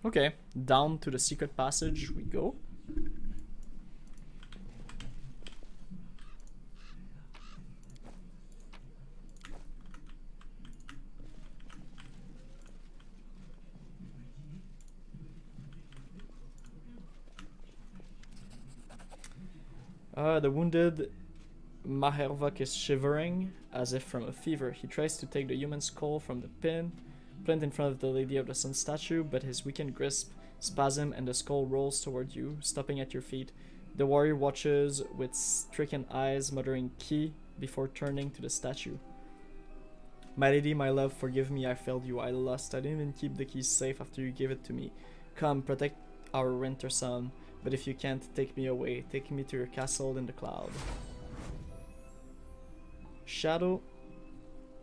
Okay, down to the secret passage we go. The wounded Mahervok is shivering as if from a fever. He tries to take the human skull from the plinth in front of the Lady of the Sun statue, but his weakened grasp spasms and the skull rolls toward you, stopping at your feet. The warrior watches with stricken eyes, muttering "Key" before turning to the statue. My lady, my love, forgive me, I failed you, I lost. I didn't even keep the keys safe after you gave it to me. Come, protect our winter sun, but if you can't, take me away. Take me to your castle in the cloud. Shadow.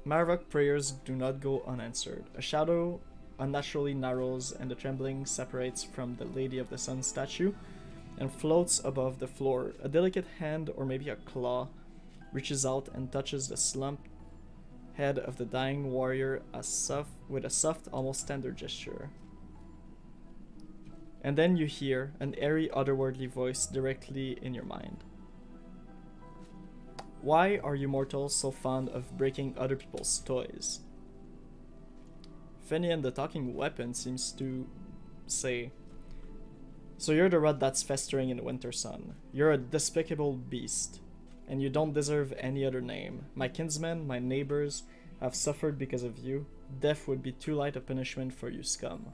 Marvok prayers do not go unanswered. A shadow unnaturally narrows and the trembling separates from the Lady of the Sun statue and floats above the floor. A delicate hand, or maybe a claw, reaches out and touches the slumped head of the dying warrior with a soft, almost tender gesture. And then you hear an airy, otherworldly voice directly in your mind. Why are you mortals so fond of breaking other people's toys? Finian, the talking weapon, seems to say, so you're the rot that's festering in the winter sun. You're a despicable beast, and you don't deserve any other name. My kinsmen, my neighbors, have suffered because of you. Death would be too light a punishment for you scum.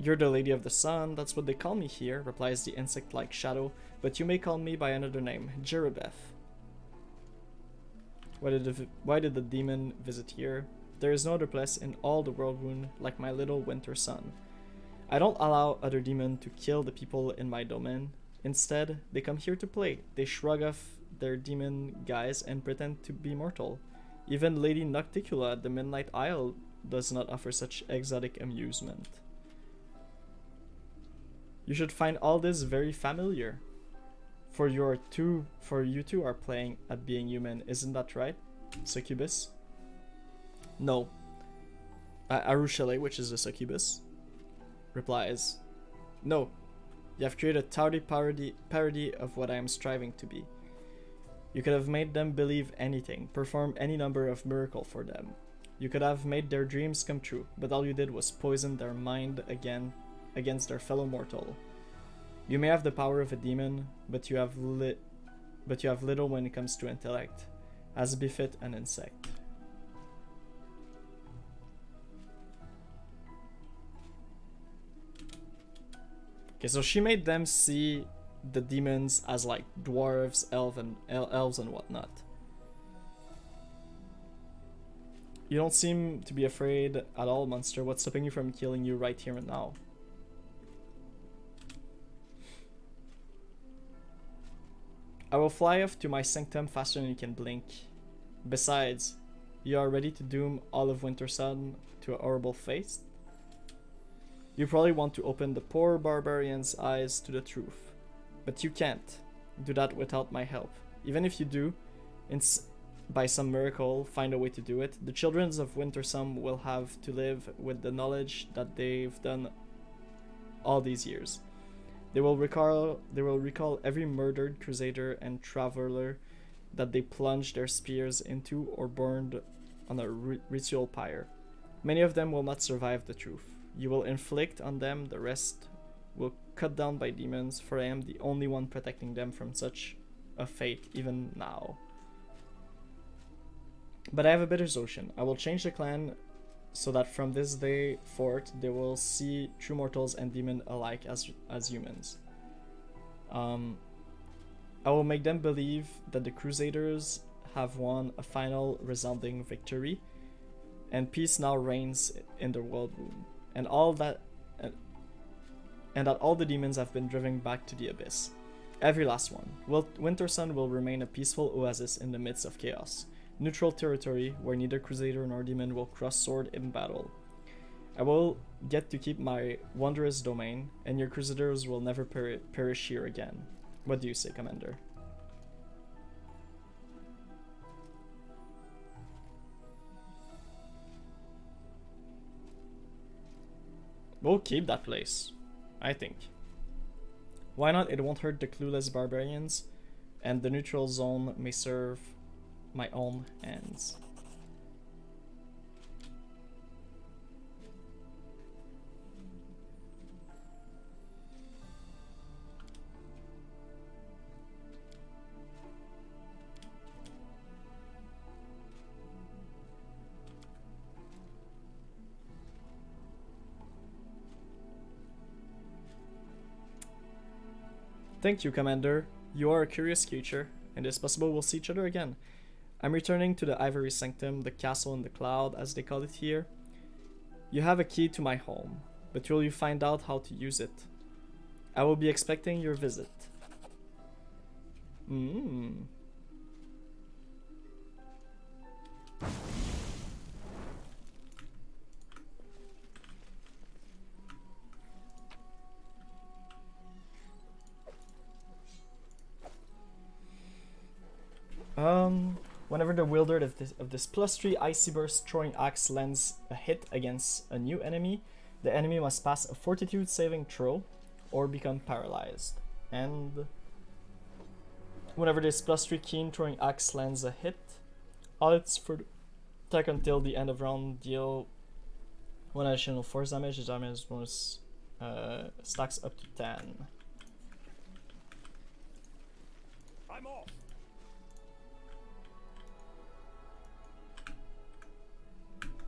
You're the Lady of the Sun, that's what they call me here, replies the insect-like shadow, but you may call me by another name, Jerubeth. Why did the demon visit here? There is no other place in all the world wound like my little winter sun. I don't allow other demons to kill the people in my domain. Instead, they come here to play. They shrug off their demon guise and pretend to be mortal. Even Lady Nocticula at the Midnight Isle does not offer such exotic amusement. You should find all this very familiar. For you two are playing at being human, isn't that right, Succubus? No. Arushale, which is the Succubus, replies, no. You have created a tardy parody of what I am striving to be. You could have made them believe anything, perform any number of miracles for them. You could have made their dreams come true, but all you did was poison their mind against their fellow mortal. You may have the power of a demon, but you have little when it comes to intellect, as befit an insect. Okay, so she made them see the demons as like dwarves, elves and whatnot. You don't seem to be afraid at all, monster. What's stopping you from killing you right here and now? I will fly off to my sanctum faster than you can blink. Besides, you are ready to doom all of Winter Sun to a horrible fate. You probably want to open the poor barbarian's eyes to the truth. But you can't do that without my help. Even if you do, by some miracle, find a way to do it, the children of Winter Sun will have to live with the knowledge that they've done all these years. They will recall every murdered crusader and traveler that they plunged their spears into or burned on a ritual pyre. Many of them will not survive the truth. You will inflict on them, the rest will cut down by demons, for I am the only one protecting them from such a fate even now. But I have a better solution. I will change the clan so that from this day forth they will see true mortals and demons alike as humans. I will make them believe that the Crusaders have won a final resounding victory, and peace now reigns in the world womb, and that all the demons have been driven back to the abyss. Every last one. Winter Sun will remain a peaceful oasis in the midst of chaos. Neutral territory where neither Crusader nor demon will cross sword in battle. I will get to keep my wondrous domain, and your Crusaders will never perish here again. What do you say, Commander? We'll keep that place, I think. Why not? It won't hurt the clueless barbarians, and the neutral zone may serve my own ends. Thank you, Commander. You are a curious creature, and it's possible we'll see each other again. I'm returning to the Ivory Sanctum, the castle in the cloud, as they call it here. You have a key to my home, but will you find out how to use it? I will be expecting your visit. Whenever the wielder of this +3 Icy Burst throwing axe lands a hit against a new enemy, the enemy must pass a Fortitude saving throw or become paralyzed. And whenever this +3 Keen throwing axe lands a hit, all its for attack until the end of round deal 1 additional force damage. The damage bonus stacks up to 10. I'm off.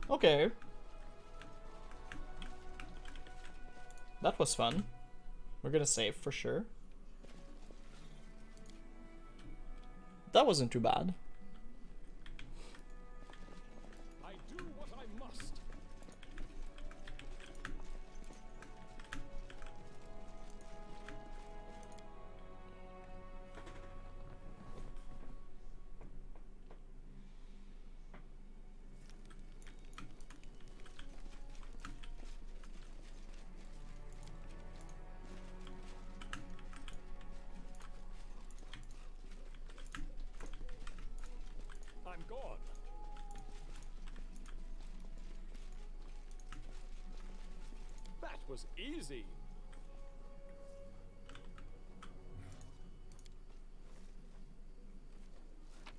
Okay. That was fun. We're gonna save for sure. That wasn't too bad. I do what I must. I'm gone. That was easy.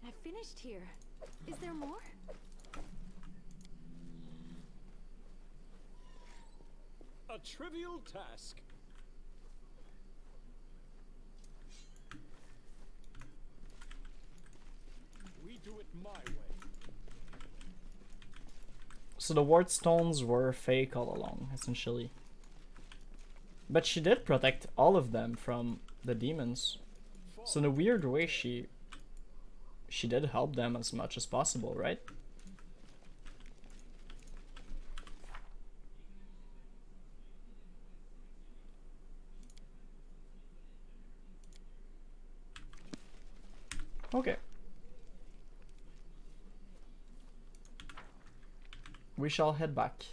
I finished here. Is there more? A trivial task. We do it my way. So the ward stones were fake all along, essentially. But she did protect all of them from the demons. So in a weird way, she did help them as much as possible, right? Okay. We shall head back.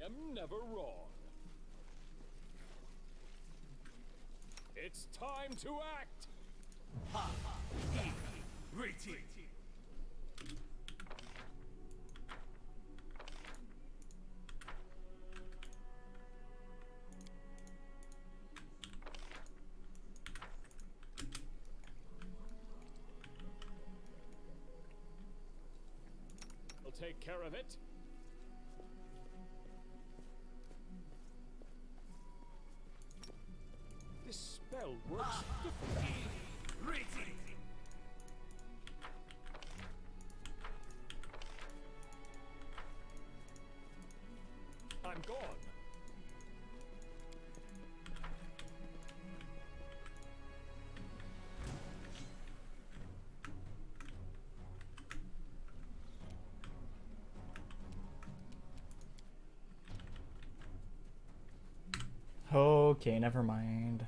I am never wrong. It's time to act. We'll take care of it. This spell works differently. I'm gone. Okay, never mind.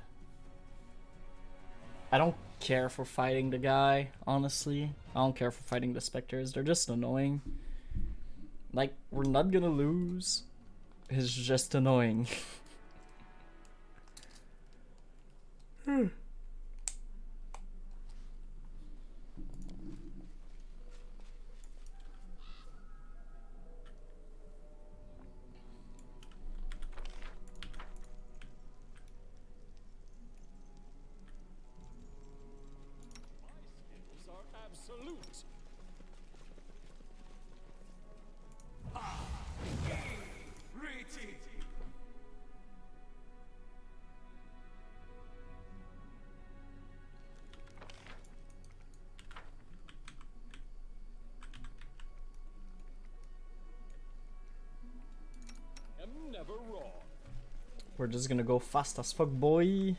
I don't care for fighting the guy, honestly. I don't care for fighting the specters. They're just annoying. Like, we're not gonna lose. It's just annoying. salute. Am never wrong. We're just gonna go fast as fuck, boy.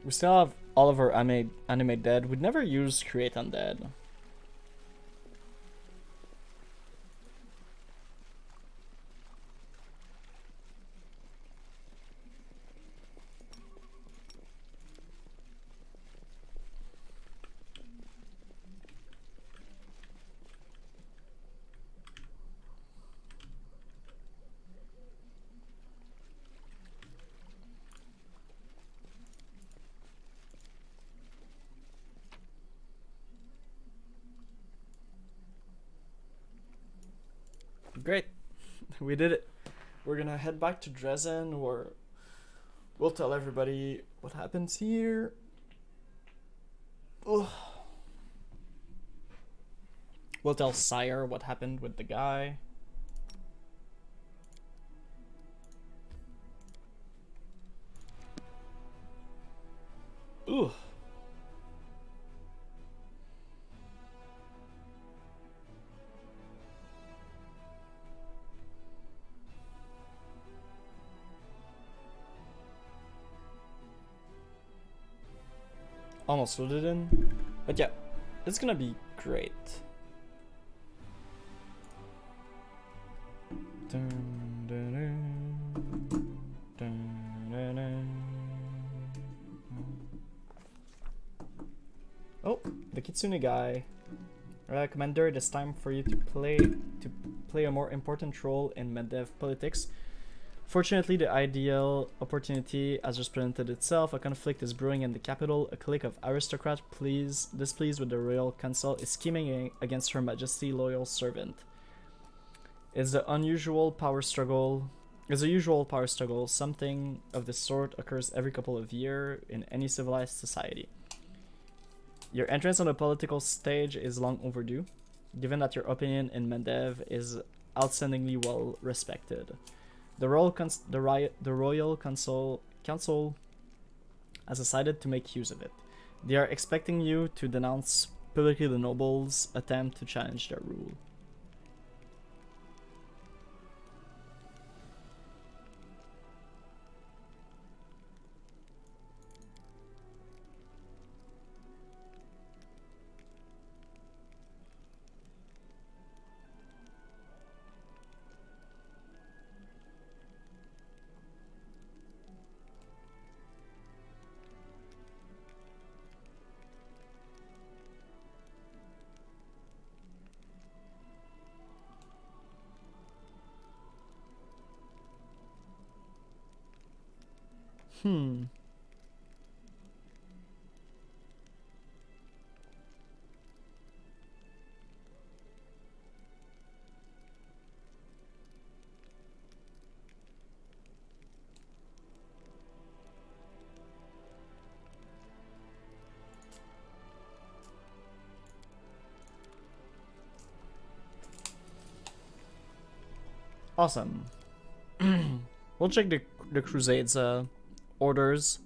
We still have all of our anime dead. We'd never use create undead. Great, we did it. We're gonna head back to Dresden, where we'll tell everybody what happens here. Ugh. We'll tell Sire what happened with the guy. Ooh. Almost loaded in, but yeah, it's gonna be great. Oh, the Kitsune guy. Commander, it is time for you to play a more important role in Meddev politics. Fortunately, the ideal opportunity has just presented itself. A conflict is brewing in the capital. A clique of aristocrats displeased with the royal council is scheming against Her Majesty's loyal servant. It's a usual power struggle. Something of this sort occurs every couple of years in any civilized society. Your entrance on the political stage is long overdue, given that your opinion in Meddev is outstandingly well respected. The Royal Council has decided to make use of it. They are expecting you to denounce publicly the nobles' attempt to challenge their rule. Awesome. We'll check the Crusades orders.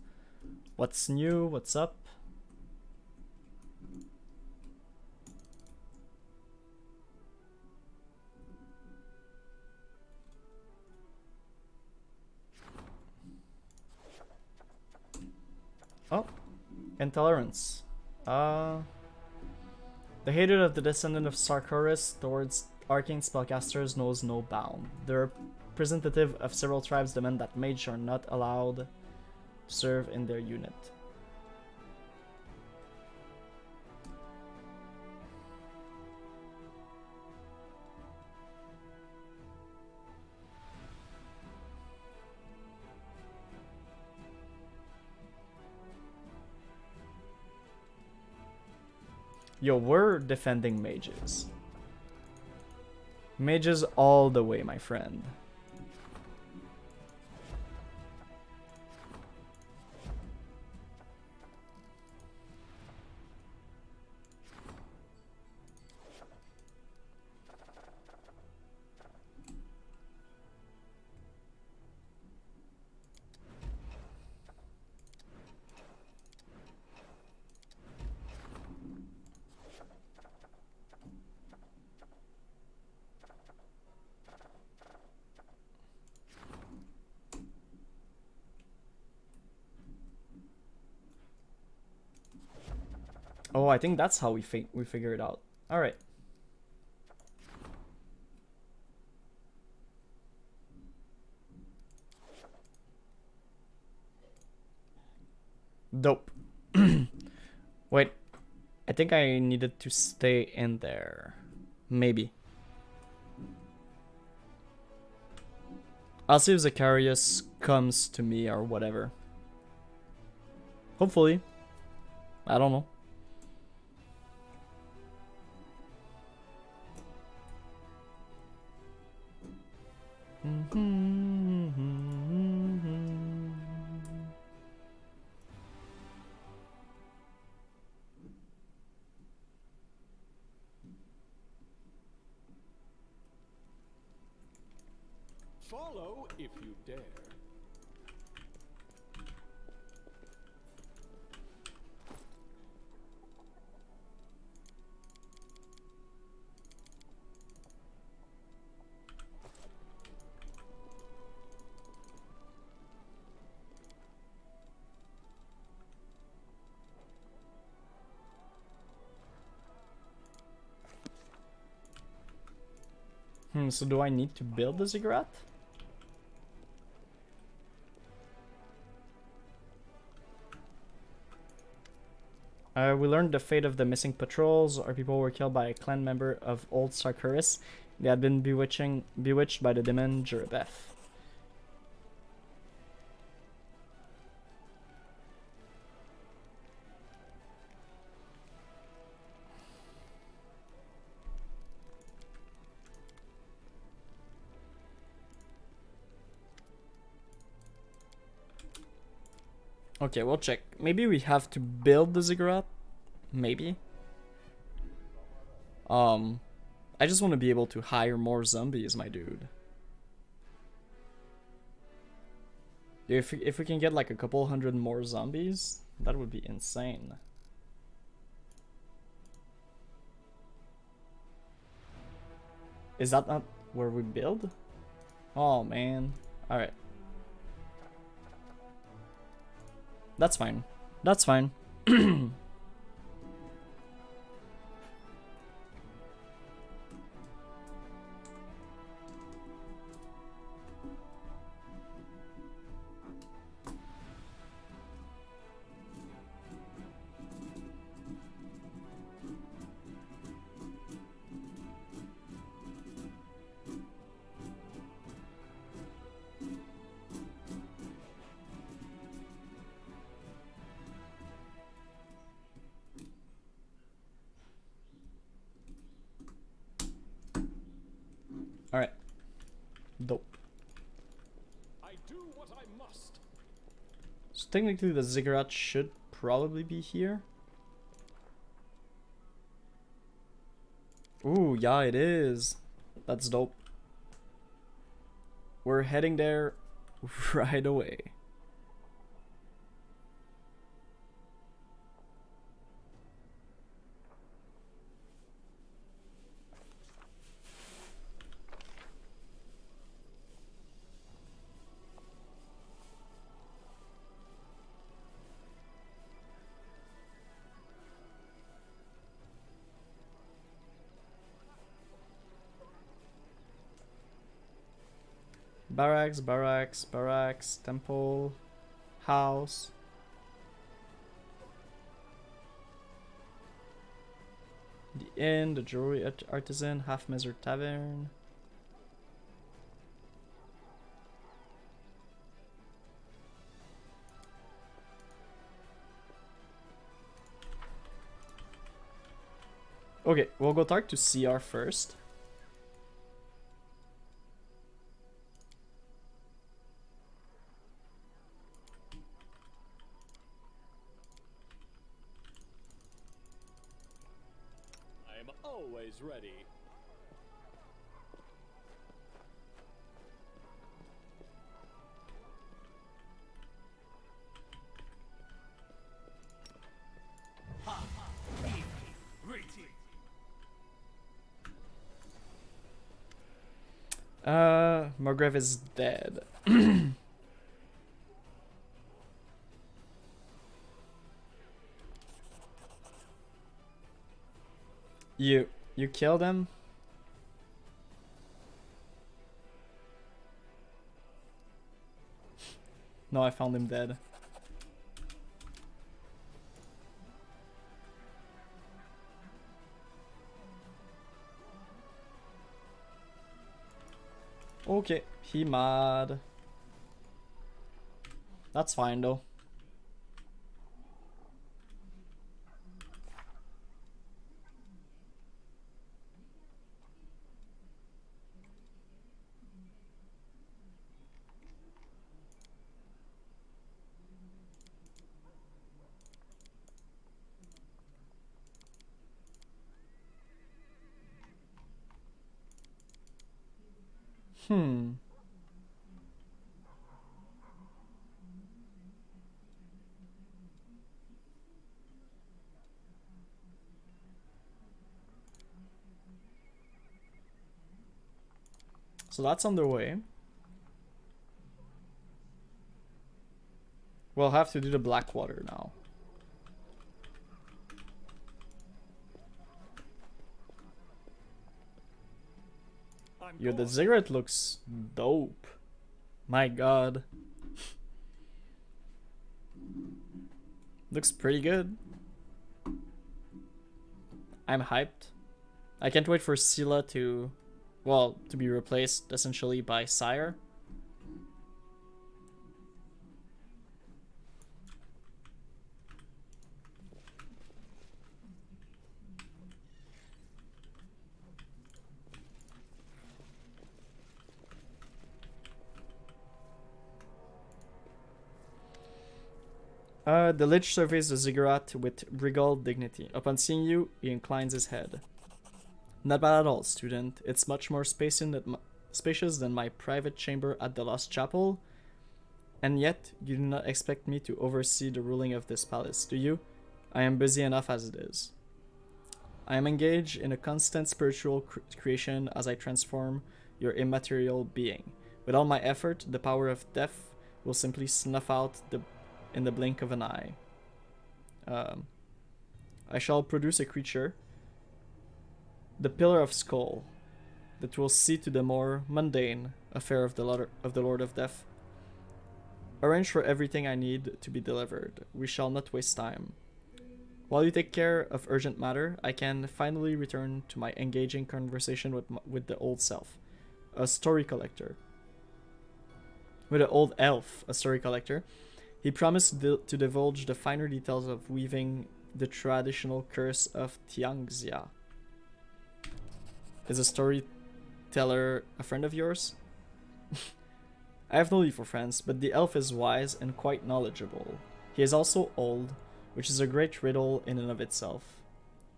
What's new? What's up? Oh, intolerance. The hatred of the descendant of Sarkoris towards arcane spellcasters knows no bound. The representative of several tribes demand that mages are not allowed to serve in their unit. Yo, we're defending mages. Mages all the way, my friend. Oh, I think that's how we figure it out. All right. Dope. Wait, I think I needed to stay in there. Maybe. I'll see if Zacharias comes to me or whatever. Hopefully. I don't know. Follow if you dare. So do I need to build the ziggurat? We learned the fate of the missing patrols. Our people were killed by a clan member of Old Sarkis. They had been bewitched by the demon Jerabeth. Okay, we'll check. Maybe we have to build the ziggurat. Maybe. I just want to be able to hire more zombies, my dude. If we can get like a couple hundred more zombies, that would be insane. Is that not where we build? Oh man. Alright. That's fine. That's fine. Alright. Dope. I do what I must. So technically the ziggurat should probably be here. Ooh, yeah, it is. That's dope. We're heading there right away. Barracks, barracks, barracks, temple, house. The inn, the jewelry artisan, half measured tavern. Okay, we'll go talk to CR first. I'm always ready. Morgrave is dead. You killed him? No, I found him dead. Okay, he mad. That's fine though. So that's underway. We'll have to do the Blackwater now. Yo, the ziggurat looks dope. My god. Looks pretty good. I'm hyped. I can't wait for Scylla to, well, to be replaced essentially by Sire. The Lich surveys the ziggurat with regal dignity. Upon seeing you, he inclines his head. Not bad at all, student. It's much more spacious than my private chamber at the Lost Chapel. And yet, you do not expect me to oversee the ruling of this palace, do you? I am busy enough as it is. I am engaged in a constant spiritual creation as I transform your immaterial being. With all my effort, the power of death will simply snuff out in the blink of an eye. I shall produce a creature, the Pillar of Skull, that will see to the more mundane affair of the Lord of Death. Arrange for everything I need to be delivered. We shall not waste time. While you take care of urgent matter, I can finally return to my engaging conversation with the old self, a story collector. With the old elf, a story collector. He promised to divulge the finer details of weaving the traditional curse of Tiangxia. Is a storyteller a friend of yours? I have no need for friends, but the elf is wise and quite knowledgeable. He is also old, which is a great riddle in and of itself.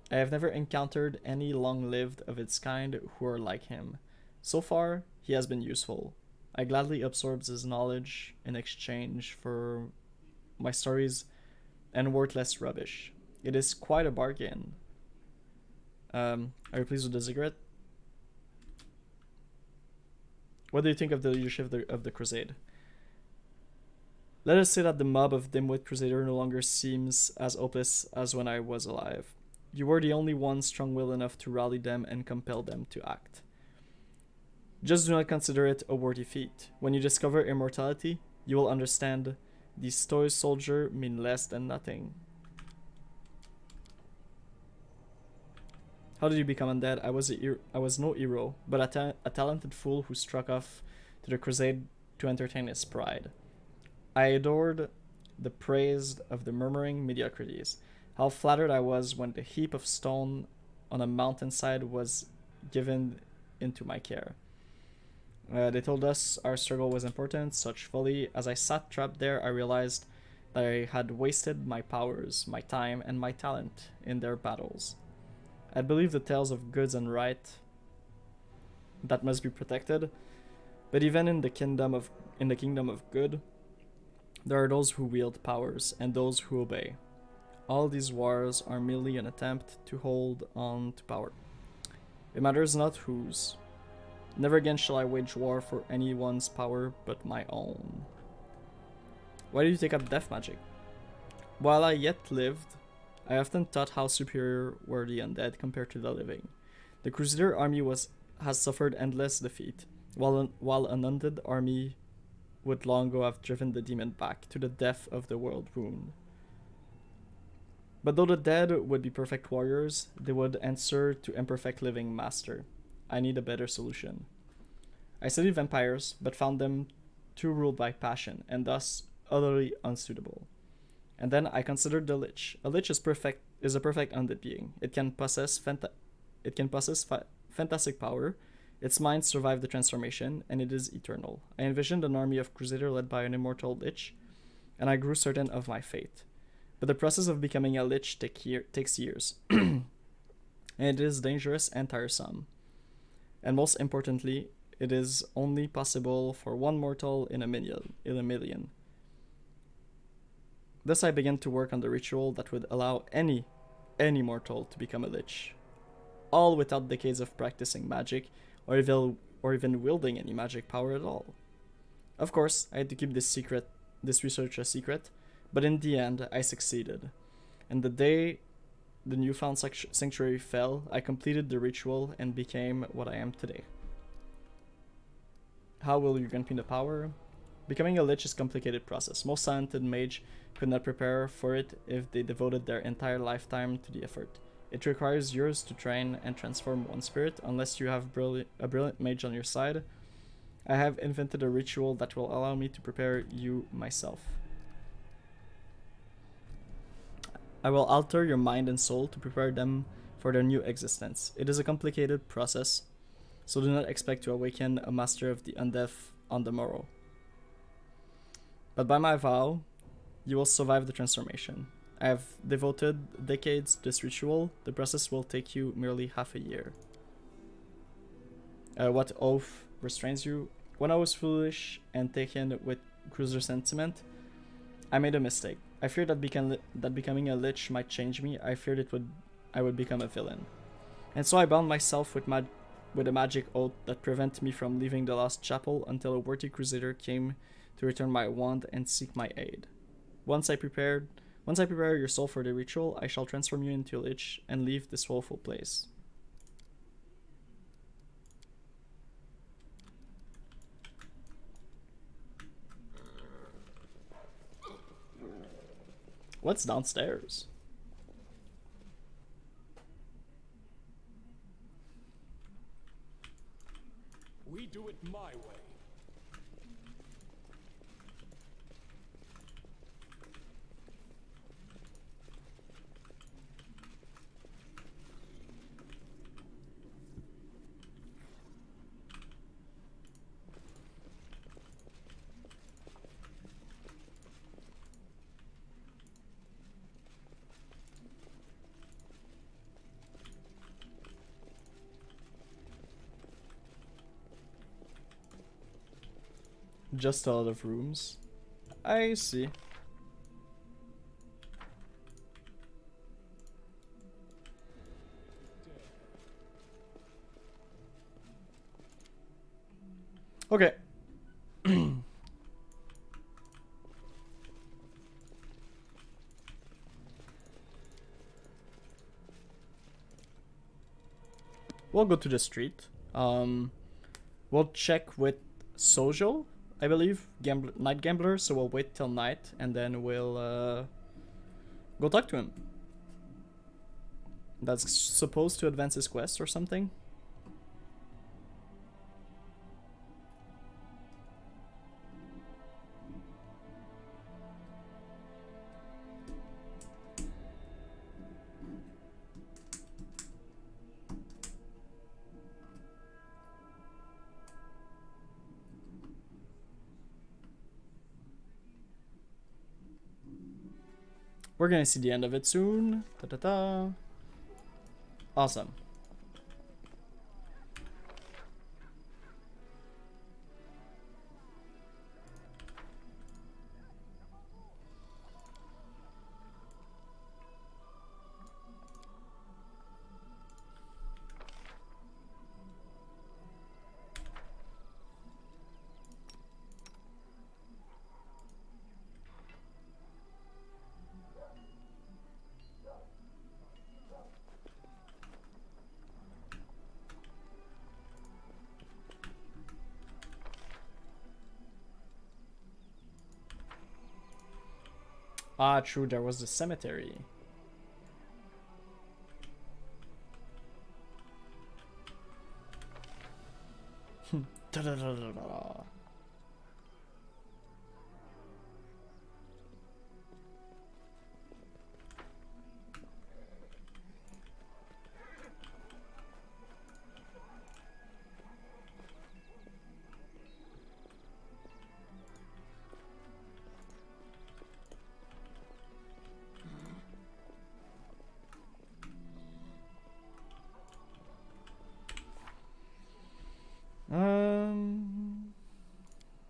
I have never encountered any long-lived of its kind who are like him. So far, he has been useful. I gladly absorb his knowledge in exchange for my stories and worthless rubbish. It is quite a bargain. Are you pleased with the ziggurat? What do you think of the leadership of the crusade? Let us say that the mob of dimwit crusader no longer seems as hopeless as when I was alive. You were the only one strong-willed enough to rally them and compel them to act. Just do not consider it a worthy feat. When you discover immortality, you will understand these toy soldier mean less than nothing. How did you become undead? I was no hero, but a talented fool who struck off to the crusade to entertain his pride. I adored the praise of the murmuring mediocrities. How flattered I was when the heap of stone on a mountainside was given into my care. They told us our struggle was important, such folly. As I sat trapped there, I realized that I had wasted my powers, my time, and my talent in their battles. I believe the tales of goods and right that must be protected, but even in the kingdom of good, there are those who wield powers and those who obey. All these wars are merely an attempt to hold on to power. It matters not whose. Never again shall I wage war for anyone's power but my own. Why did you take up death magic? While I yet lived, I often thought how superior were the undead compared to the living. The Crusader army has suffered endless defeat, while an undead army would long ago have driven the demon back to the depth of the world wound. But though the dead would be perfect warriors, they would answer to imperfect living master. I need a better solution. I studied vampires, but found them too ruled by passion, and thus utterly unsuitable. And then I considered the Lich. A Lich is a perfect undead being. It can possess fantastic power. Its mind survived the transformation, and it is eternal. I envisioned an army of Crusader led by an immortal Lich, and I grew certain of my fate. But the process of becoming a Lich takes years, and it is dangerous and tiresome. And most importantly, it is only possible for one mortal in a million. Thus I began to work on the ritual that would allow any mortal to become a Lich, all without decades of practicing magic or even wielding any magic power at all. Of course, I had to keep this research a secret, but in the end, I succeeded. And the day the newfound sanctuary fell, I completed the ritual and became what I am today. How will you grant me the power? Becoming a Lich is a complicated process. Most talented mage could not prepare for it if they devoted their entire lifetime to the effort. It requires years to train and transform one spirit, unless you have a brilliant mage on your side. I have invented a ritual that will allow me to prepare you myself. I will alter your mind and soul to prepare them for their new existence. It is a complicated process, so do not expect to awaken a master of the undead on the morrow. But by my vow, you will survive the transformation. I have devoted decades to this ritual. The process will take you merely half a year. What oath restrains you? When I was foolish and taken with cruiser sentiment, I made a mistake. I feared that becoming a Lich might change me. I feared I would become a villain. And so I bound myself with a magic oath that prevented me from leaving the Lost Chapel until a worthy Crusader came to return my wand and seek my aid. Once I prepare your soul for the ritual, I shall transform you into a Lich and leave this woeful place. What's downstairs? We do it my way. Just a lot of rooms. I see. Okay. We'll go to the street. We'll check with Sojo, I believe, night gambler. So we'll wait till night and then we'll go talk to him. That's supposed to advance his quest or something. We're gonna see the end of it soon. Ta-ta-ta. Awesome. Ah, true, there was the cemetery. Da-da-da-da-da.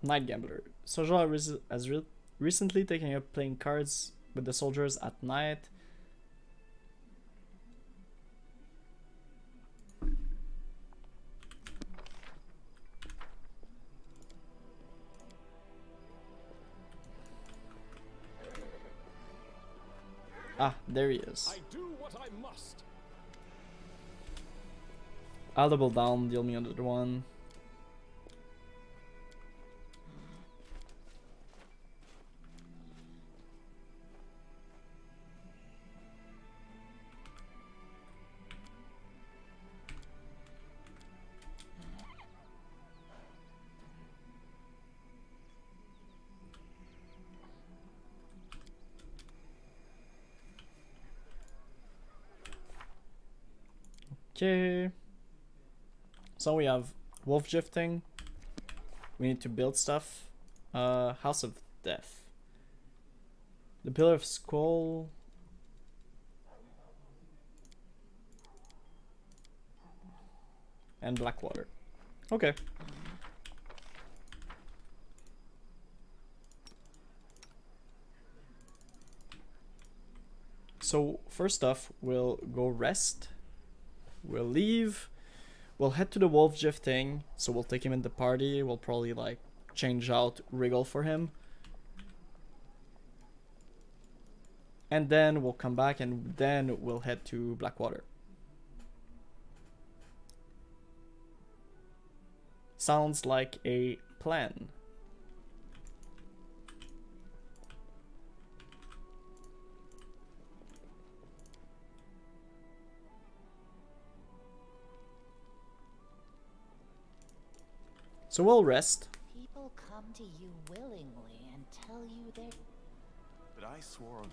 Night Gambler. Sojo has recently taken up playing cards with the soldiers at night. Ah, there he is. I do what I must. I'll double down, deal me another one. Okay. So we have Woljif thing. We need to build stuff. House of Death. The Pillar of Skull. And Blackwater. Okay. So first off, we'll go rest. We'll leave. We'll head to the Woljif thing. So we'll take him in the party. We'll probably like change out Wriggle for him. And then we'll come back and then we'll head to Blackwater. Sounds like a plan. So we'll rest. People come to you willingly and tell you they're... But I swore on...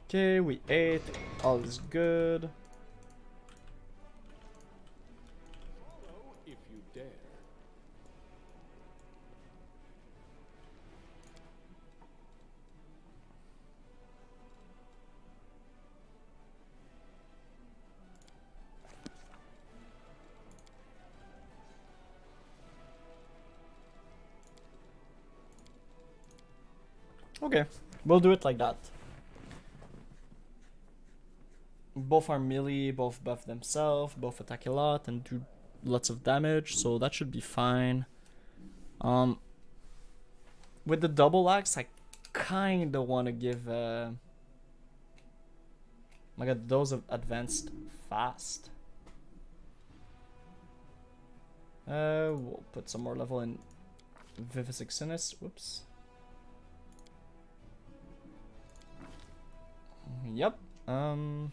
Okay, we ate. All is good. Follow if you dare. Okay, we'll do it like that. Both are melee, both buff themselves, both attack a lot and do lots of damage, so that should be fine. With the double axe, I kinda wanna give My god, those have advanced fast. We'll put some more level in Vivisectionist. Whoops. Yep. Hmm.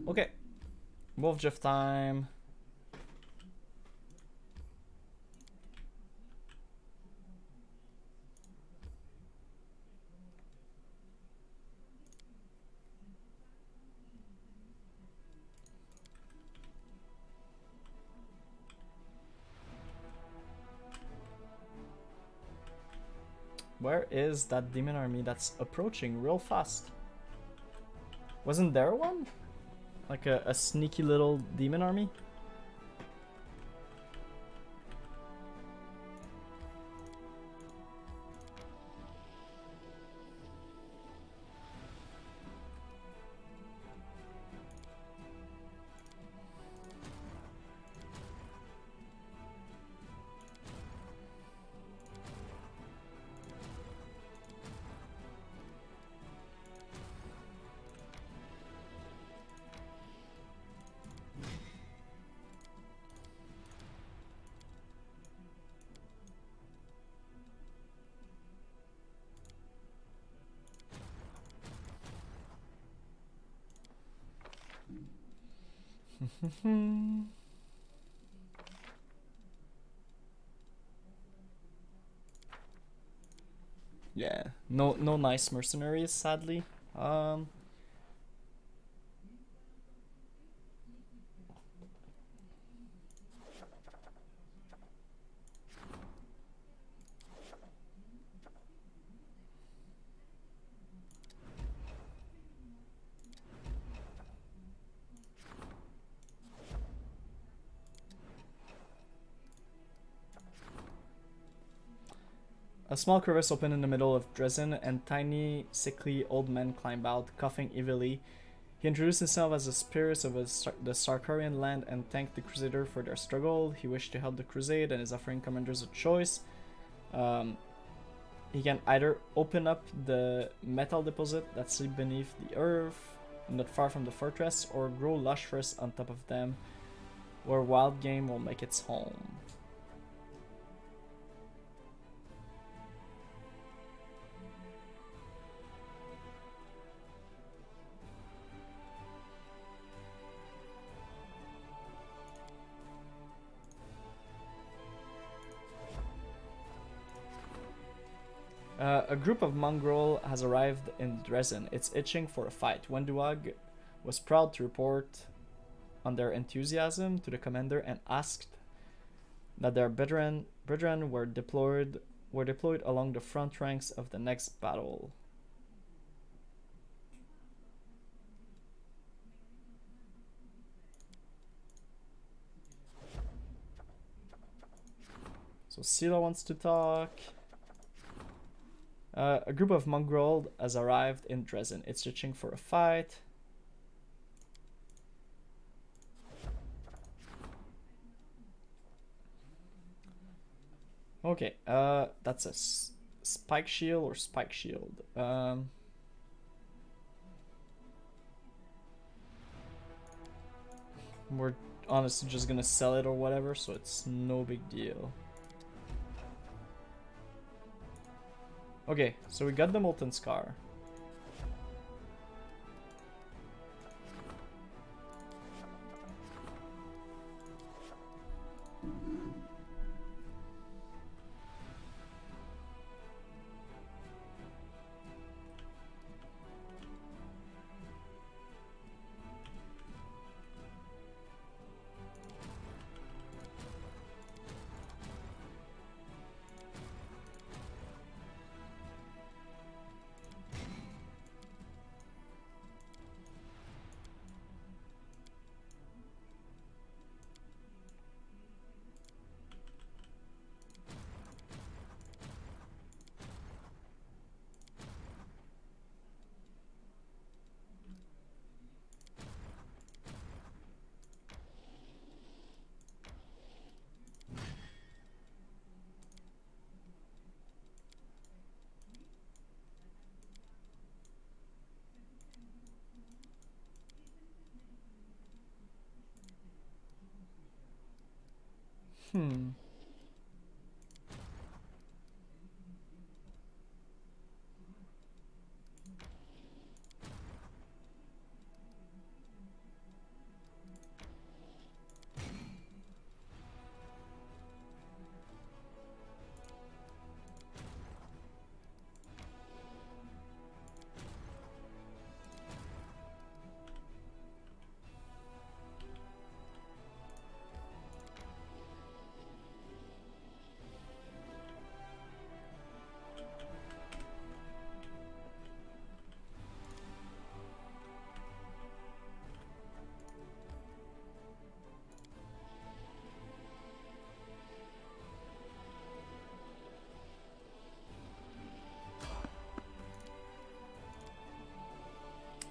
Okay. Woljif time. Where is that demon army that's approaching real fast? Wasn't there one? Like a sneaky little demon army? Yeah, no nice mercenaries, sadly. A small crevice opened in the middle of Dresden, and tiny, sickly old men climbed out, coughing evilly. He introduced himself as the spirits of the Sarkarian land and thanked the Crusader for their struggle. He wished to help the Crusade and is offering commanders a choice. He can either open up the metal deposit that sleep beneath the earth, not far from the fortress, or grow lush forests on top of them, where wild game will make its home. A group of mongrel has arrived in Dresden. It's itching for a fight. Wenduag was proud to report on their enthusiasm to the commander and asked that their brethren were deployed along the front ranks of the next battle. So Sila wants to talk. A group of mongrel has arrived in Dresden. It's searching for a fight. Okay, that's a spike shield or spike shield. We're honestly just gonna sell it or whatever, so it's no big deal. Okay, so we got the Molten Scar. Hmm.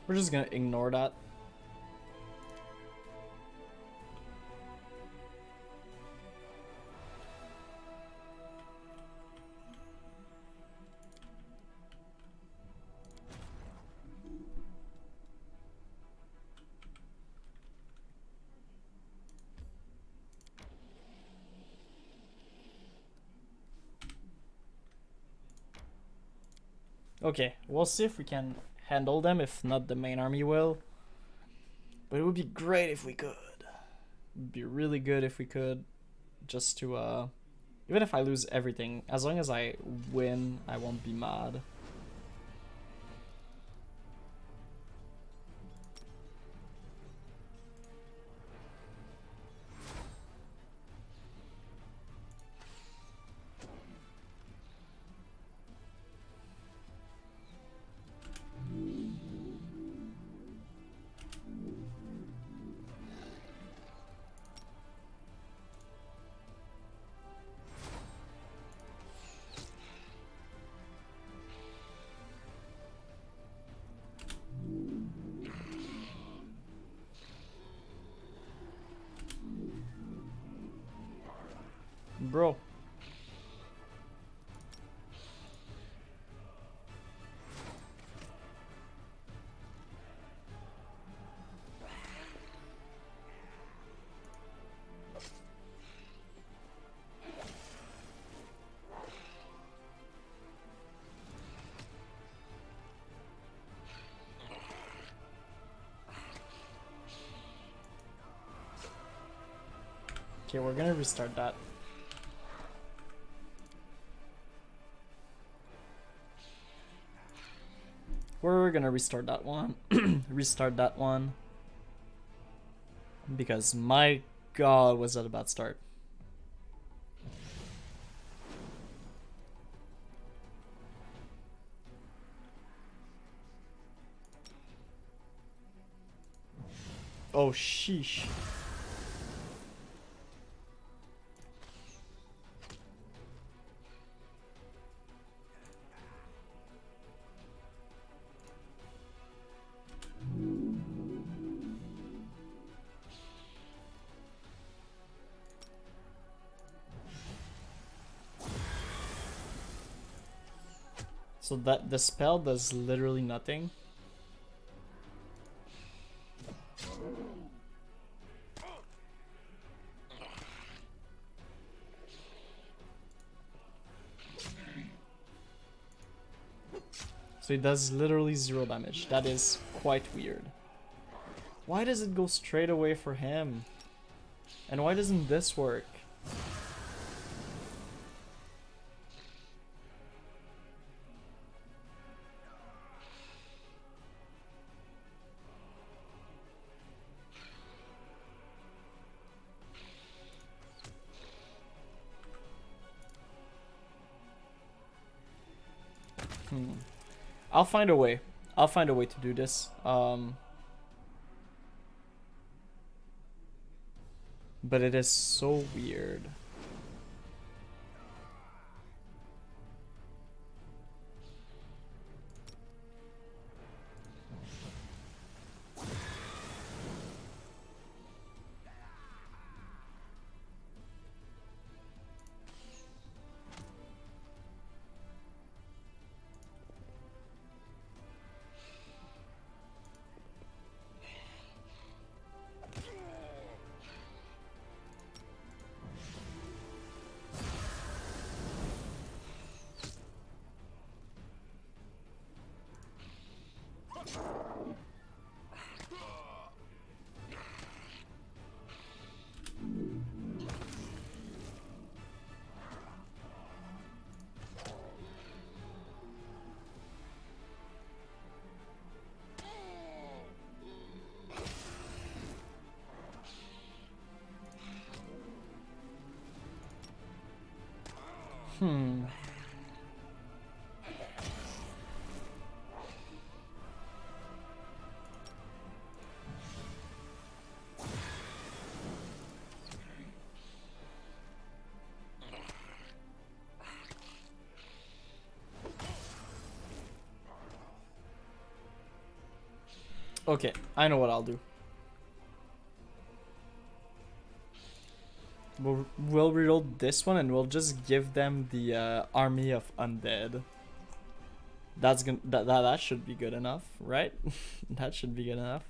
We're just gonna ignore that. Okay, we'll see if we can handle them. If not, the main army will. But it would be great if we could. It would be really good if we could. Just to, even if I lose everything, as long as I win, I won't be mad. Bro. Okay, we're gonna restart that. We're gonna restart that one. Restart that one. Because my god, was that a bad start. Oh, sheesh. So that the spell does literally nothing. So it does literally 0 damage. That is quite weird. Why does it go straight away for him? And why doesn't this work? I'll find a way. I'll find a way to do this. But it is so weird. Okay, I know what I'll do. We'll reload this one and we'll just give them the army of undead. That's gonna that should be good enough, right? That should be good enough.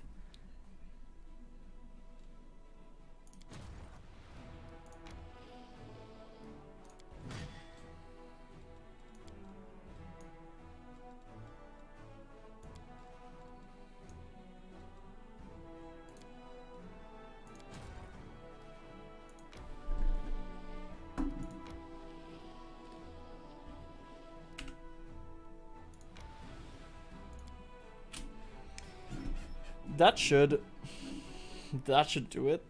That should do it.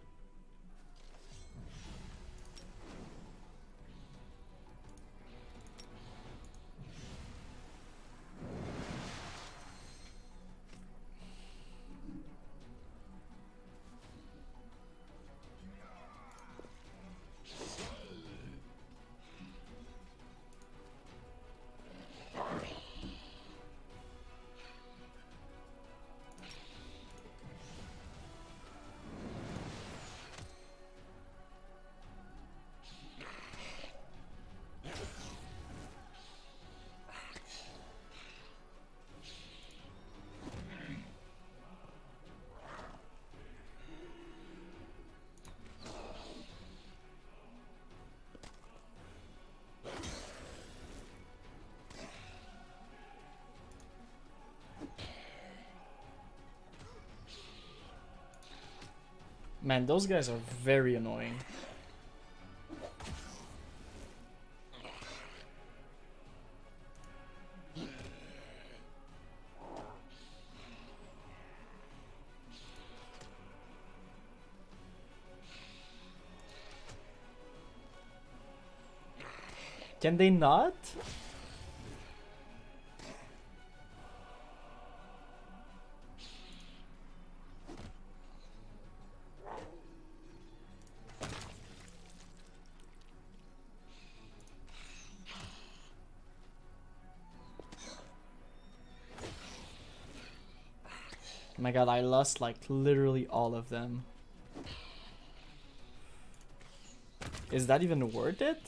Man, those guys are very annoying. Can they not? My god, I lost like literally all of them. Is that even worth it?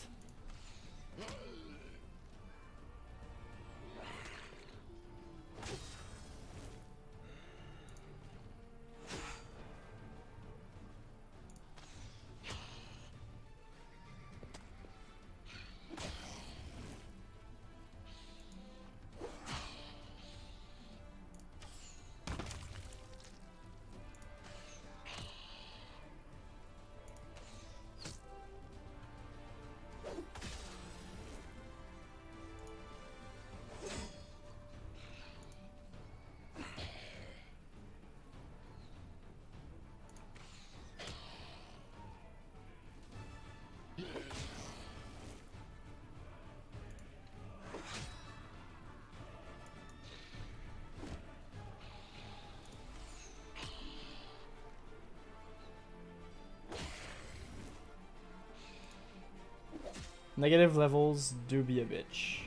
Negative levels do be a bitch.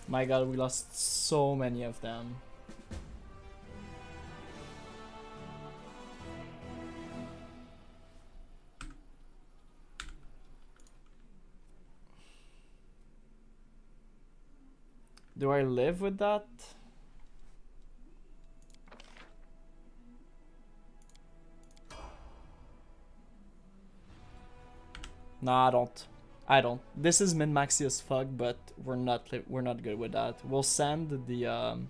My god, we lost so many of them. Do I live with that? Nah, I don't. I don't. This is min-maxy as fuck, but we're not good with that. We'll send the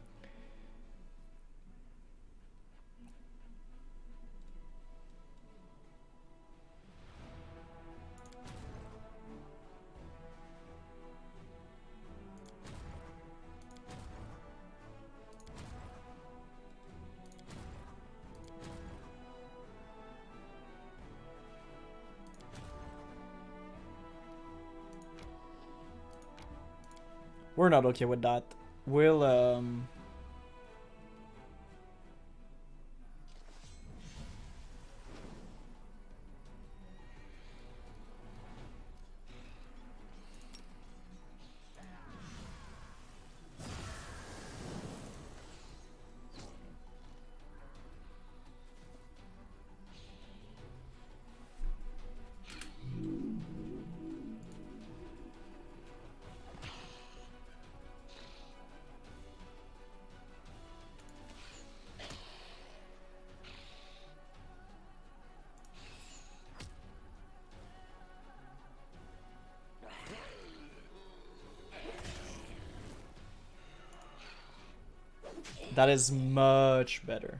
we're not okay with that. We'll that is much better.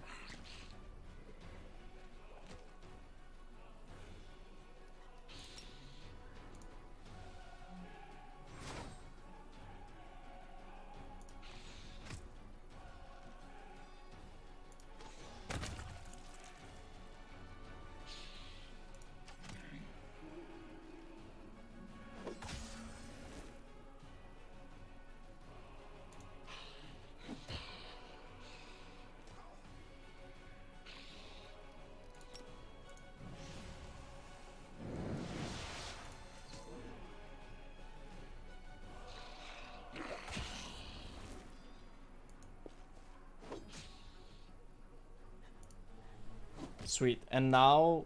Sweet. And now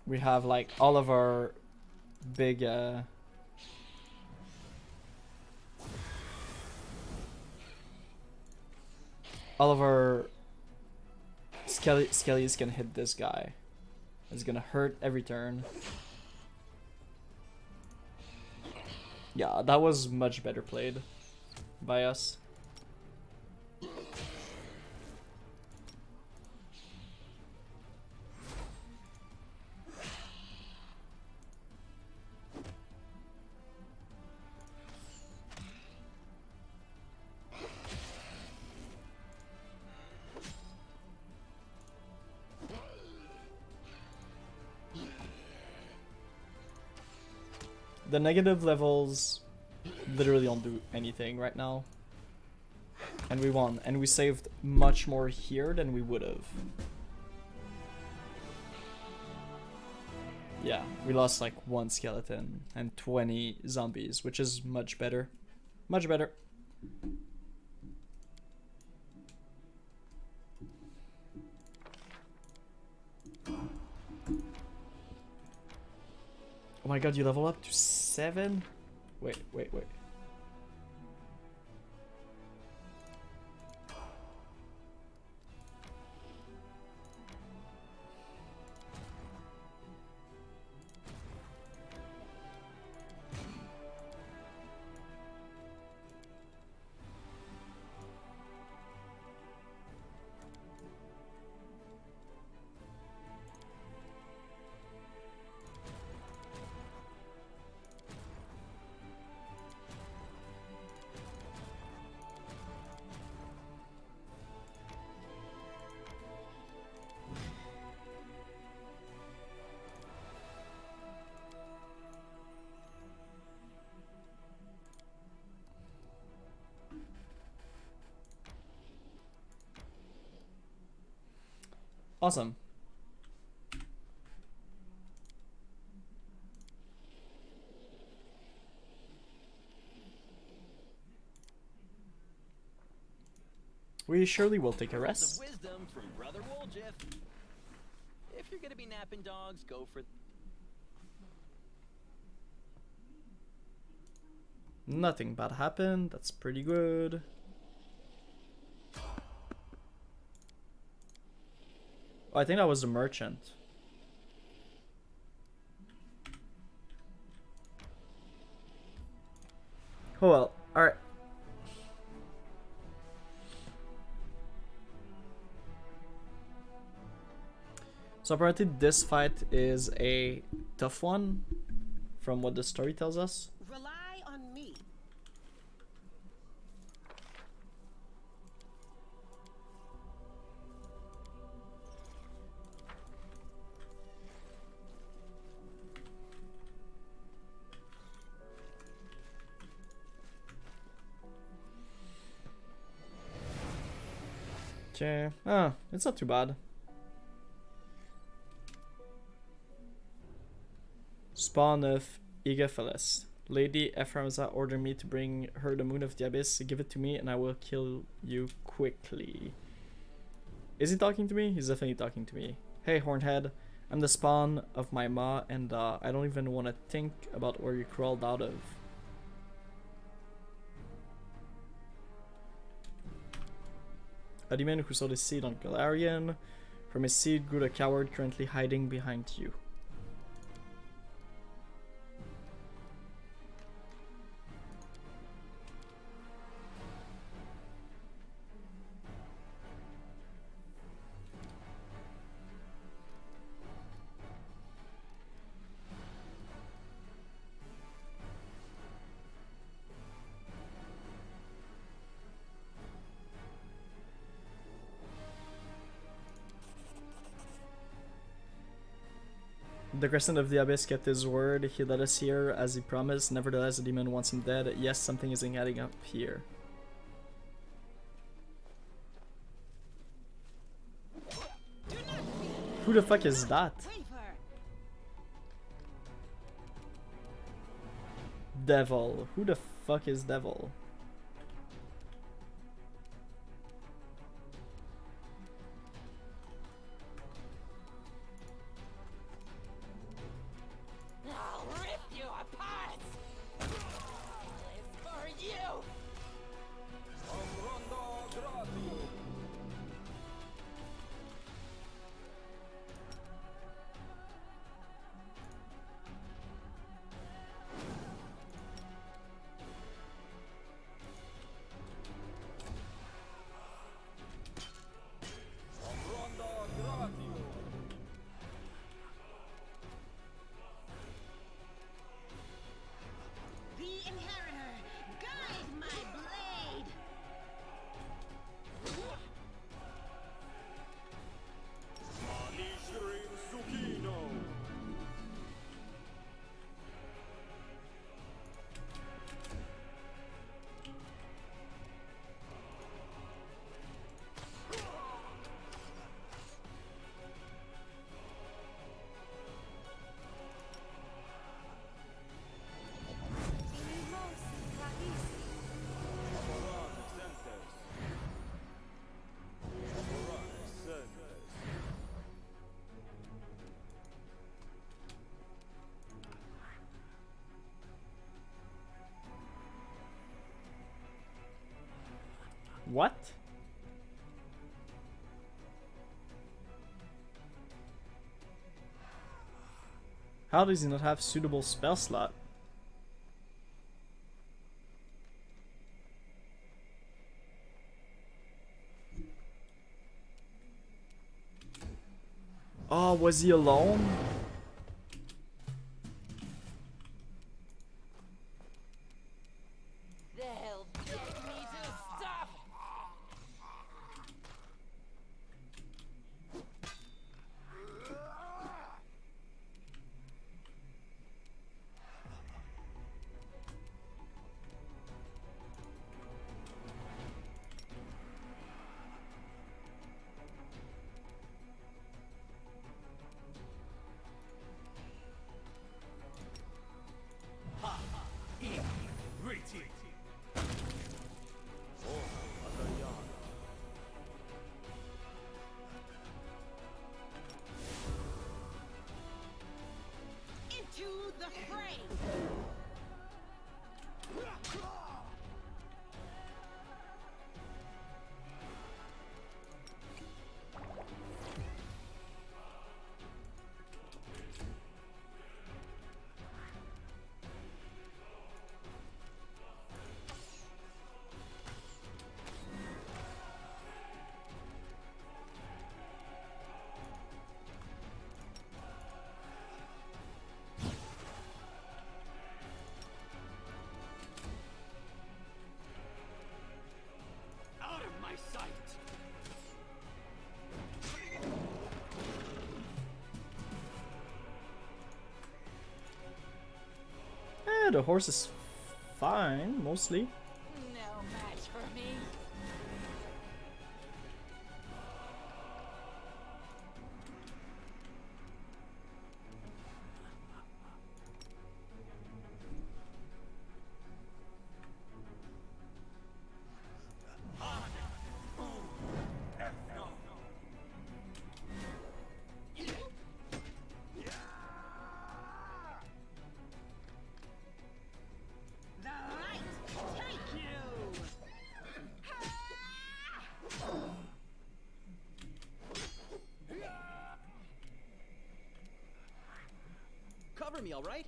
we have like all of our big all of our skellies can hit this guy. It's gonna hurt every turn. Yeah, that was much better played by us. The negative levels literally don't do anything right now. And we won. And we saved much more here than we would have. Yeah, we lost like 1 skeleton and 20 zombies, which is much better. Much better. Oh my god, you level up to 7? Wait. Awesome. We surely will take a Words rest. of wisdom from Brother Woljif. If you're gonna be napping dogs, go for. Nothing bad happened. That's pretty good. Oh, I think that was the merchant. Oh well. Alright. So apparently this fight is a tough one, from what the story tells us. Rely on me. Okay. Ah, it's not too bad. Spawn of Igephilis. Lady Ephraimza ordered me to bring her the moon of the abyss. Give it to me and I will kill you quickly. Is he talking to me? He's definitely talking to me. Hey, Hornhead. I'm the spawn of my ma and I don't even want to think about where you crawled out of. A demon who sowed his seed on Galarian. From his seed grew the coward currently hiding behind you. The Crescent of the Abyss kept his word. He led us here as he promised. Nevertheless, the demon wants him dead. Yes, something isn't adding up here. Who the fuck is that? Devil. Who the fuck is Devil? I'll rip you apart. It's for you. The inheritor, guide my blade. What? How does he not have suitable spell slot? Oh, was he alone? They'll get me to stop. Yeah, the horse is fine, mostly. No match for me. The light take you. Cover me, all right?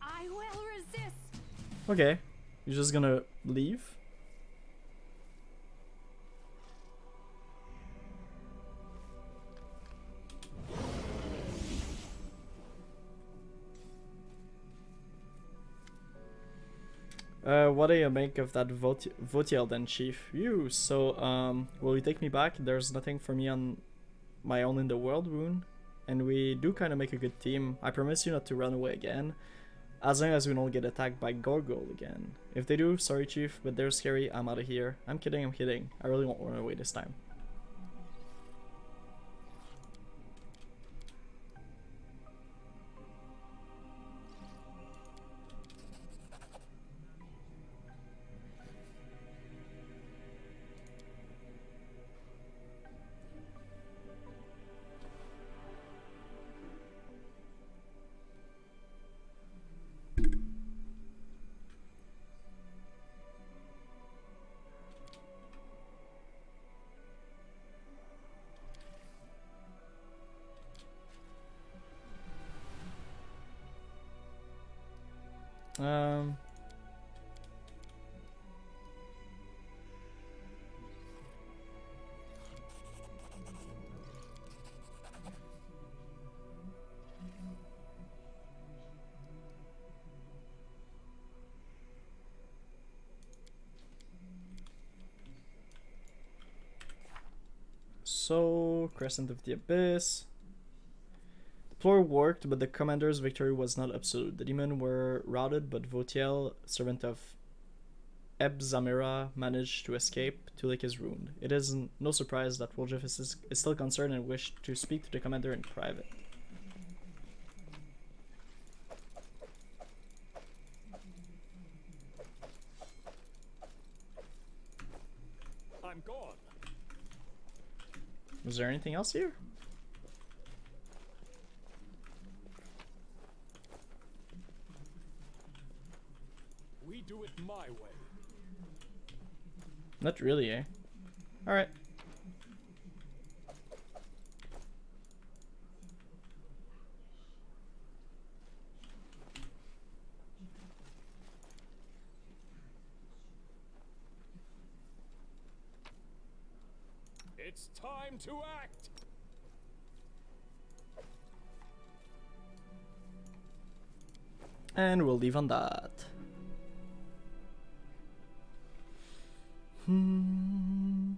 I will resist. Okay, you're just gonna leave? What do you make of that Votiel then, Chief? You, so, will you take me back? There's nothing for me on my own in the world rune. And we do kind of make a good team. I promise you not to run away again. As long as we don't get attacked by Gorgol again. If they do, sorry Chief, but they're scary, I'm out of here. I'm kidding, I'm kidding. I really won't run away this time. Um... So, Crescent of the Abyss. The ploy worked, but the commander's victory was not absolute. The demons were routed, but Votiel, servant of Ebzamira, managed to escape to lick his wound. It is no surprise that Woljif is still concerned and wished to speak to the commander in private. I'm gone. Was there anything else here? We do it my way. Not really, eh? Alright. It's time to act. And we'll leave on that. Hmm.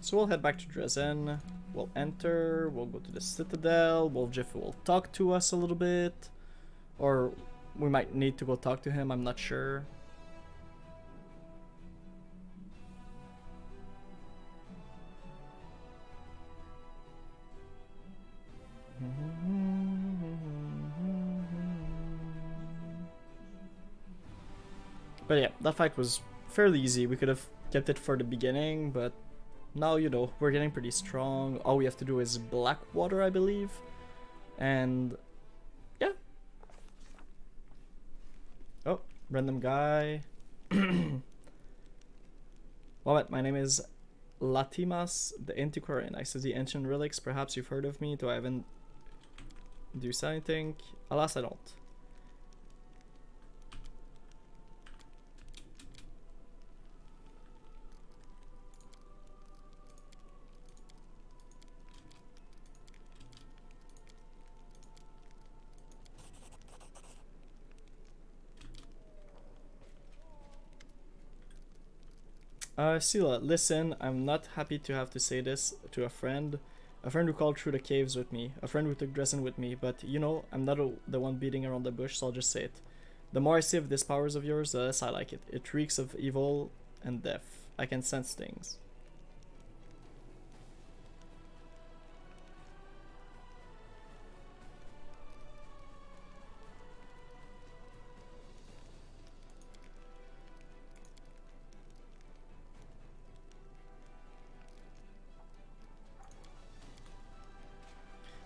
So we'll head back to Dresden. We'll enter. We'll go to the Citadel. Woljif will talk to us a little bit. Or we might need to go talk to him. I'm not sure. But yeah, that fight was fairly easy. We could have kept it for the beginning, but now, you know, we're getting pretty strong. All we have to do is Blackwater, I believe. And yeah. Oh, random guy. Moment, my name is Latimas the Antiquarian. I study ancient relics. Perhaps you've heard of me, though I haven't. Do you sell anything? Alas, I don't. Sila, listen, I'm not happy to have to say this to a friend who called through the caves with me, a friend who took Dresden with me, but you know, I'm not the one beating around the bush, so I'll just say it. The more I see of these powers of yours, the less I like it. It reeks of evil and death. I can sense things.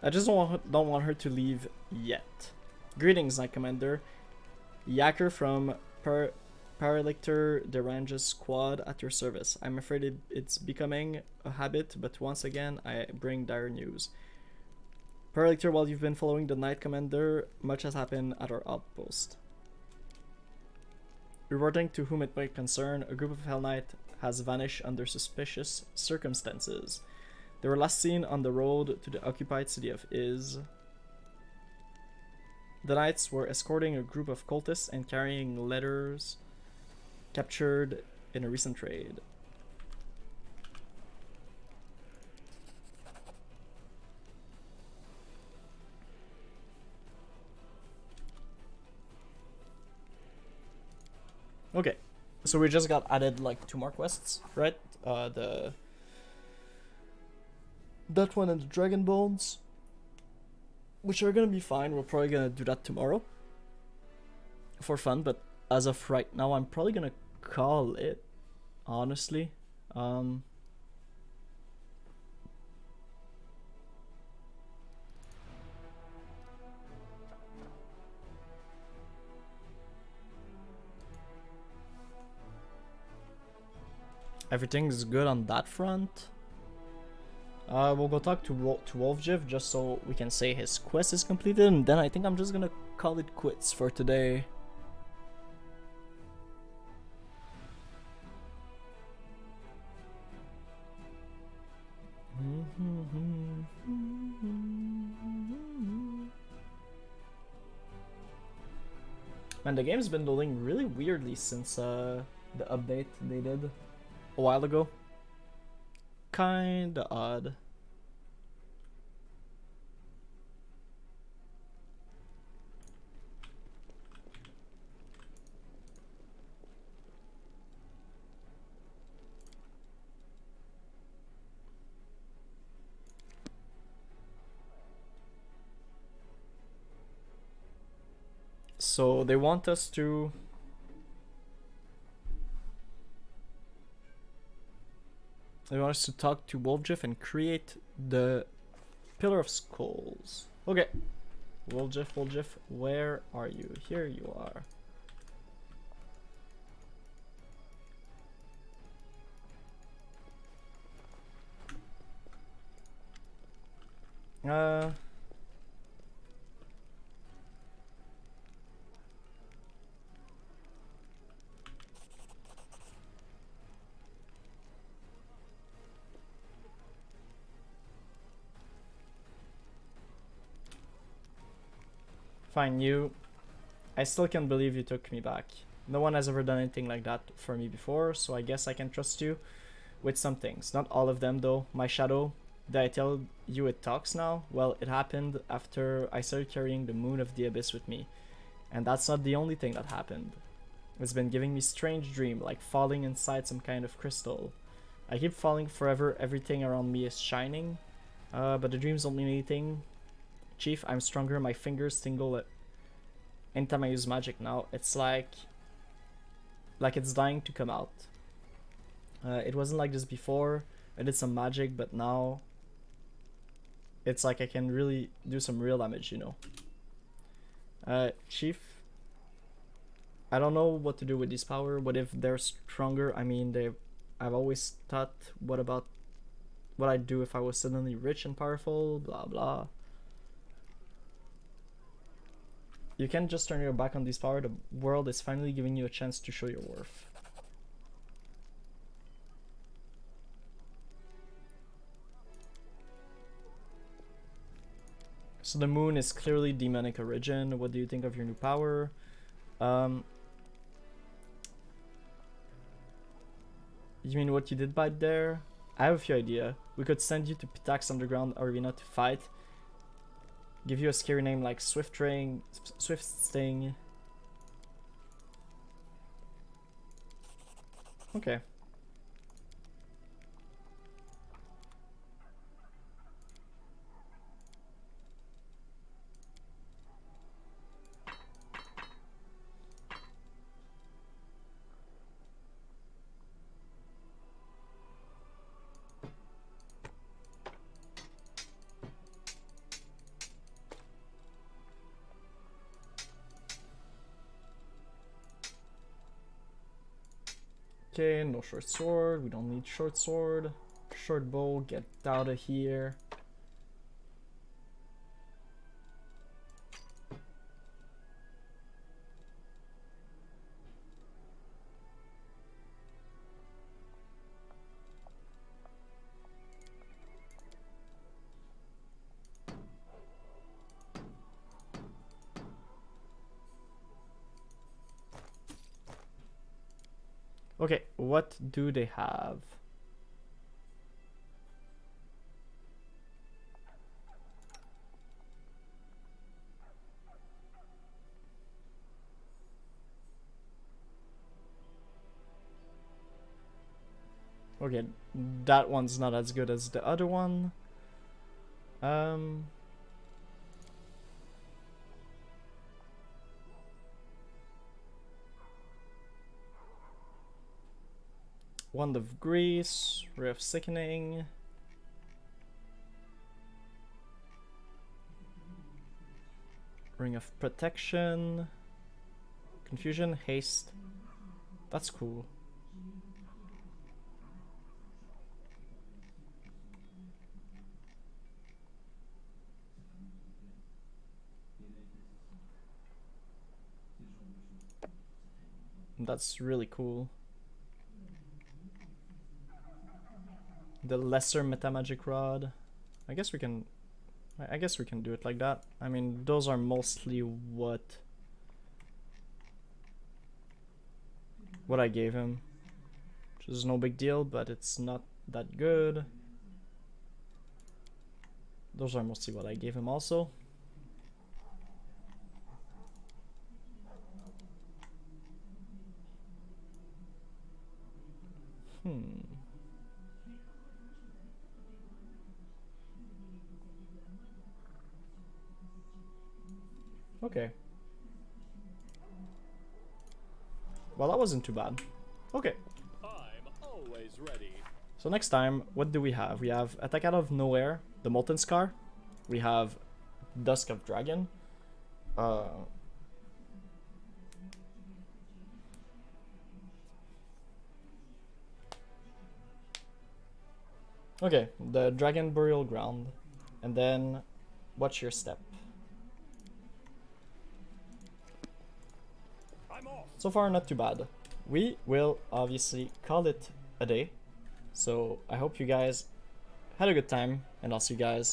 I just don't want her to leave yet. Greetings, Knight Commander. Yacker from Paralictor Derange's squad at your service. I'm afraid it's becoming a habit, but once again, I bring dire news. Paralictor, while you've been following the Knight Commander, much has happened at our outpost. Reporting to whom it may concern, a group of Hell Knight has vanished under suspicious circumstances. They were last seen on the road to the occupied city of Iz. The Knights were escorting a group of cultists and carrying letters captured in a recent raid. Okay, so we just got added like 2 more quests, right? That one and the Dragon Bones, which are gonna be fine. We're probably gonna do that tomorrow for fun, but as of right now, I'm probably gonna call it, honestly. Everything's good on that front. We'll go talk to Woljif just so we can say his quest is completed, and then I think I'm just gonna call it quits for today. Man, the game's been loading really weirdly since the update they did a while ago. Kinda odd. So they want us to talk to Woljif and create the Pillar of Skulls. Okay. Woljif, where are you? Here you are. Fine, you. I still can't believe you took me back. No one has ever done anything like that for me before, so I guess I can trust you with some things. Not all of them, though. My shadow, did I tell you it talks now? Well, it happened after I started carrying the Moon of the Abyss with me. And that's not the only thing that happened. It's been giving me strange dreams, like falling inside some kind of crystal. I keep falling forever, everything around me is shining. But the dreams don't mean anything. Chief, I'm stronger, my fingers tingle anytime I use magic now. It's like it's dying to come out. It wasn't like this before. I did some magic, but now it's like I can really do some real damage, you know. Chief, I don't know what to do with this power. What if they're stronger? I mean, I've always thought, what about what I'd do if I was suddenly rich and powerful, blah blah. You can't just turn your back on this power. The world is finally giving you a chance to show your worth. So the moon is clearly demonic origin. What do you think of your new power? You mean what you did back there? I have a few ideas. We could send you to Pitax Underground Arena to fight. Give you a scary name like Swift Sting. Okay. Okay, no short sword. We don't need short sword. Short bow, get out of here. Okay, what do they have? Okay, that one's not as good as the other one. Wand of Grease, Ray of Sickening. Ring of Protection. Confusion, Haste. That's cool. That's really cool. The lesser metamagic rod. I guess we can do it like that. I mean, those are mostly what I gave him, which is no big deal, but it's not that good. Those are mostly what I gave him also. Okay. Well, that wasn't too bad. Okay. I'm always ready. So next time, what do we have? We have Attack Out of Nowhere, the Molten Scar. We have Dusk of Dragon. Okay, the Dragon Burial Ground. And then, Watch Your Step. I'm off. So far, not too bad. We will obviously call it a day. So I hope you guys had a good time, and I'll see you guys